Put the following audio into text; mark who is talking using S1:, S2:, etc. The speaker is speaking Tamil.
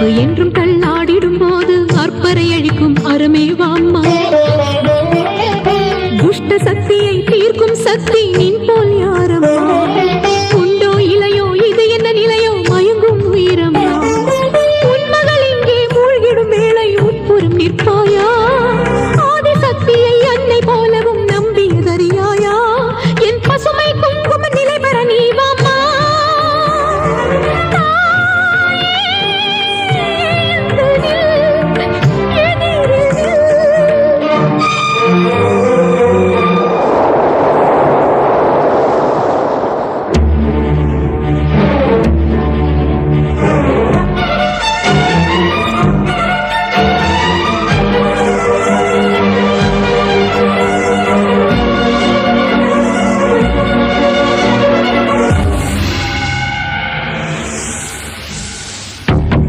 S1: நட்பு என்றும் தள்ளாடிடும் போது அற்பரை அழிக்கும் அறமேவாம்மா. துஷ்ட சக்தியை தீர்க்கும் சக்தி நின் போல் யாரும்